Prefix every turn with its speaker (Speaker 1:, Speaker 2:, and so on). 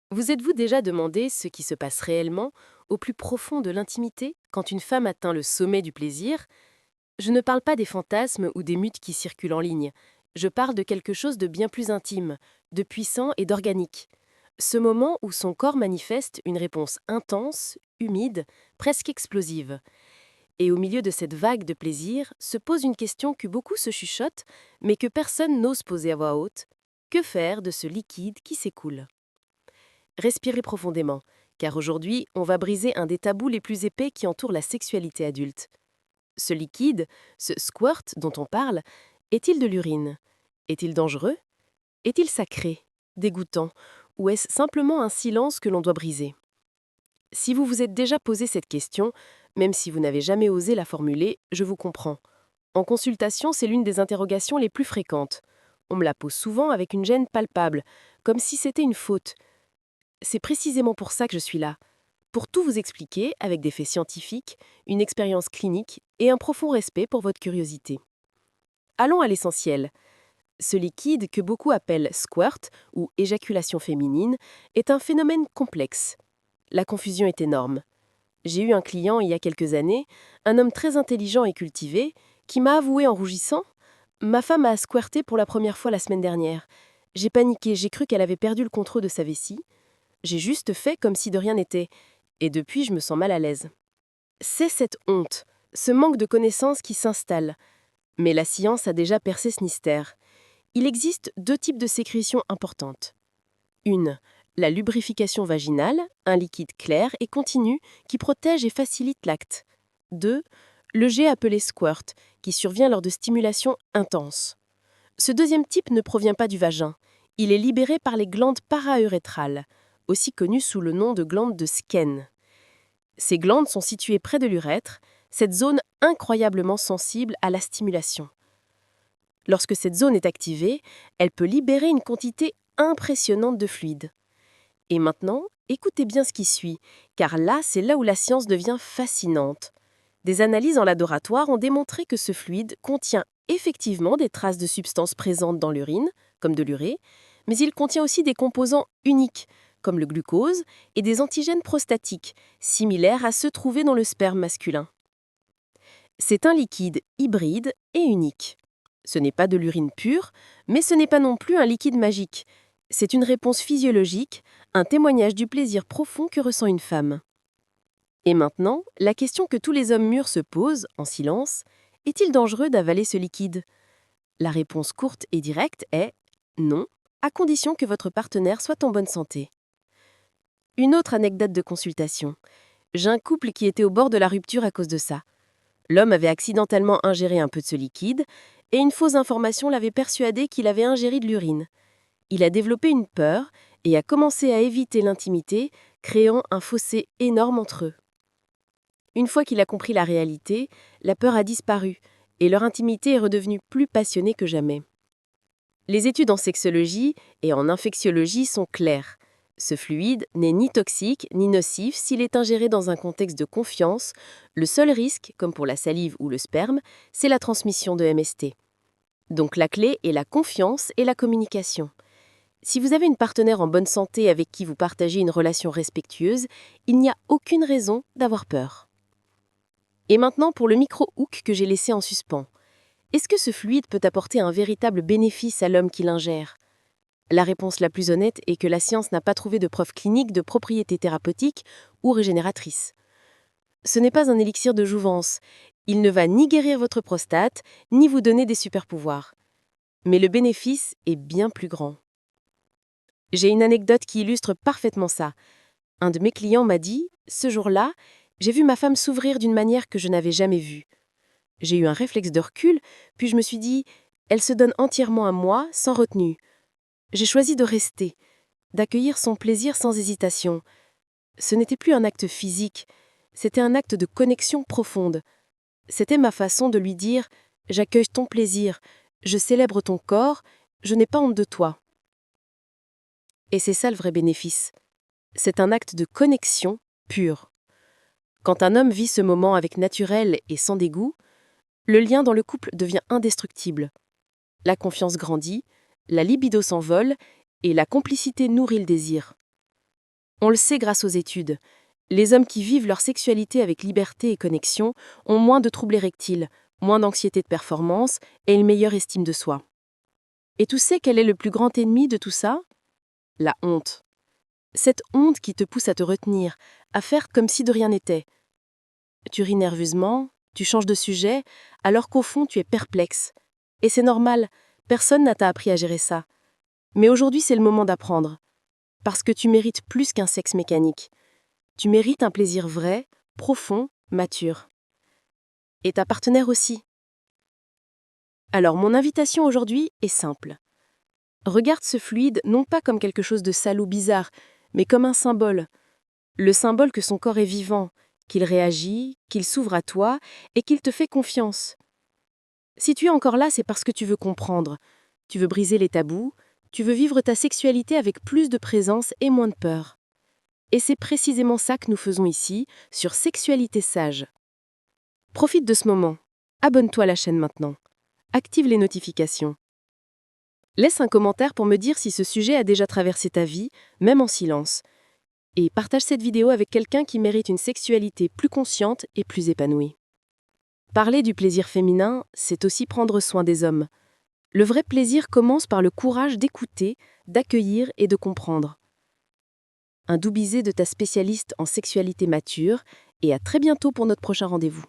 Speaker 1: Vous êtes-vous déjà demandé ce qui se passe réellement, au plus profond de l'intimité, quand une femme atteint le sommet du plaisir? Je ne parle pas des fantasmes ou des mythes qui circulent en ligne. Je parle de quelque chose de bien plus intime, de puissant et d'organique. Ce moment où son corps manifeste une réponse intense, humide, presque explosive. Et au milieu de cette vague de plaisir se pose une question que beaucoup se chuchotent, mais que personne n'ose poser à voix haute. Que faire de ce liquide qui s'écoule? Respirez profondément, car aujourd'hui, on va briser un des tabous les plus épais qui entourent la sexualité adulte. Ce liquide, ce squirt dont on parle, est-il de l'urine? Est-il dangereux? Est-il sacré? Dégoûtant? Ou est-ce simplement un silence que l'on doit briser? Si vous vous êtes déjà posé cette question, même si vous n'avez jamais osé la formuler, je vous comprends. En consultation, c'est l'une des interrogations les plus fréquentes. On me la pose souvent avec une gêne palpable, comme si c'était une faute. C'est précisément pour ça que je suis là. Pour tout vous expliquer avec des faits scientifiques, une expérience clinique et un profond respect pour votre curiosité. Allons à l'essentiel. Ce liquide, que beaucoup appellent squirt ou éjaculation féminine, est un phénomène complexe. La confusion est énorme. J'ai eu un client il y a quelques années, un homme très intelligent et cultivé, qui m'a avoué en rougissant: Ma femme a squirté pour la première fois la semaine dernière. J'ai paniqué, j'ai cru qu'elle avait perdu le contrôle de sa vessie. J'ai juste fait comme si de rien n'était. Et depuis, je me sens mal à l'aise. C'est cette honte, ce manque de connaissances qui s'installe. Mais la science a déjà percé ce mystère. Il existe deux types de sécrétions importantes. Une, la lubrification vaginale, un liquide clair et continu qui protège et facilite l'acte. Deux, le jet appelé squirt, qui survient lors de stimulation intense. Ce deuxième type ne provient pas du vagin. Il est libéré par les glandes paraurétrales, aussi connues sous le nom de glandes de Skene. Ces glandes sont situées près de l'urètre, cette zone incroyablement sensible à la stimulation. Lorsque cette zone est activée, elle peut libérer une quantité impressionnante de fluide. Et maintenant, écoutez bien ce qui suit, car là, c'est là où la science devient fascinante. Des analyses en laboratoire ont démontré que ce fluide contient effectivement des traces de substances présentes dans l'urine, comme de l'urée, mais il contient aussi des composants uniques, comme le glucose, et des antigènes prostatiques, similaires à ceux trouvés dans le sperme masculin. C'est un liquide hybride et unique. Ce n'est pas de l'urine pure, mais ce n'est pas non plus un liquide magique. C'est une réponse physiologique, un témoignage du plaisir profond que ressent une femme. Et maintenant, la question que tous les hommes mûrs se posent, en silence: est-il dangereux d'avaler ce liquide? La réponse courte et directe est non, à condition que votre partenaire soit en bonne santé. Une autre anecdote de consultation. J'ai un couple qui était au bord de la rupture à cause de ça. L'homme avait accidentellement ingéré un peu de ce liquide, et une fausse information l'avait persuadé qu'il avait ingéré de l'urine. Il a développé une peur et a commencé à éviter l'intimité, créant un fossé énorme entre eux. Une fois qu'il a compris la réalité, la peur a disparu et leur intimité est redevenue plus passionnée que jamais. Les études en sexologie et en infectiologie sont claires. Ce fluide n'est ni toxique ni nocif s'il est ingéré dans un contexte de confiance. Le seul risque, comme pour la salive ou le sperme, c'est la transmission de MST. Donc la clé est la confiance et la communication. Si vous avez une partenaire en bonne santé avec qui vous partagez une relation respectueuse, il n'y a aucune raison d'avoir peur. Et maintenant pour le micro-hook que j'ai laissé en suspens. Est-ce que ce fluide peut apporter un véritable bénéfice à l'homme qui l'ingère? La réponse la plus honnête est que la science n'a pas trouvé de preuve clinique de propriété thérapeutique ou régénératrice. Ce n'est pas un élixir de jouvence. Il ne va ni guérir votre prostate, ni vous donner des super-pouvoirs. Mais le bénéfice est bien plus grand. J'ai une anecdote qui illustre parfaitement ça. Un de mes clients m'a dit: ce jour-là, j'ai vu ma femme s'ouvrir d'une manière que je n'avais jamais vue. J'ai eu un réflexe de recul, puis je me suis dit: elle se donne entièrement à moi, sans retenue. J'ai choisi de rester, d'accueillir son plaisir sans hésitation. Ce n'était plus un acte physique, c'était un acte de connexion profonde. C'était ma façon de lui dire: j'accueille ton plaisir, je célèbre ton corps, je n'ai pas honte de toi. Et c'est ça le vrai bénéfice. C'est un acte de connexion pure. Quand un homme vit ce moment avec naturel et sans dégoût, le lien dans le couple devient indestructible. La confiance grandit, la libido s'envole et la complicité nourrit le désir. On le sait grâce aux études. Les hommes qui vivent leur sexualité avec liberté et connexion ont moins de troubles érectiles, moins d'anxiété de performance et une meilleure estime de soi. Et tu sais quel est le plus grand ennemi de tout ça? La honte. Cette honte qui te pousse à te retenir, à faire comme si de rien n'était. Tu ris nerveusement, tu changes de sujet, alors qu'au fond tu es perplexe. Et c'est normal, personne n'a t'a appris à gérer ça. Mais aujourd'hui c'est le moment d'apprendre. Parce que tu mérites plus qu'un sexe mécanique. Tu mérites un plaisir vrai, profond, mature. Et ta partenaire aussi. Alors mon invitation aujourd'hui est simple. Regarde ce fluide non pas comme quelque chose de sale ou bizarre, mais comme un symbole. Le symbole que son corps est vivant, qu'il réagit, qu'il s'ouvre à toi et qu'il te fait confiance. Si tu es encore là, c'est parce que tu veux comprendre. Tu veux briser les tabous, tu veux vivre ta sexualité avec plus de présence et moins de peur. Et c'est précisément ça que nous faisons ici, sur Sexualité Sage. Profite de ce moment. Abonne-toi à la chaîne maintenant. Active les notifications. Laisse un commentaire pour me dire si ce sujet a déjà traversé ta vie, même en silence. Et partage cette vidéo avec quelqu'un qui mérite une sexualité plus consciente et plus épanouie. Parler du plaisir féminin, c'est aussi prendre soin des hommes. Le vrai plaisir commence par le courage d'écouter, d'accueillir et de comprendre. Un doux baiser de ta spécialiste en sexualité mature, et à très bientôt pour notre prochain rendez-vous.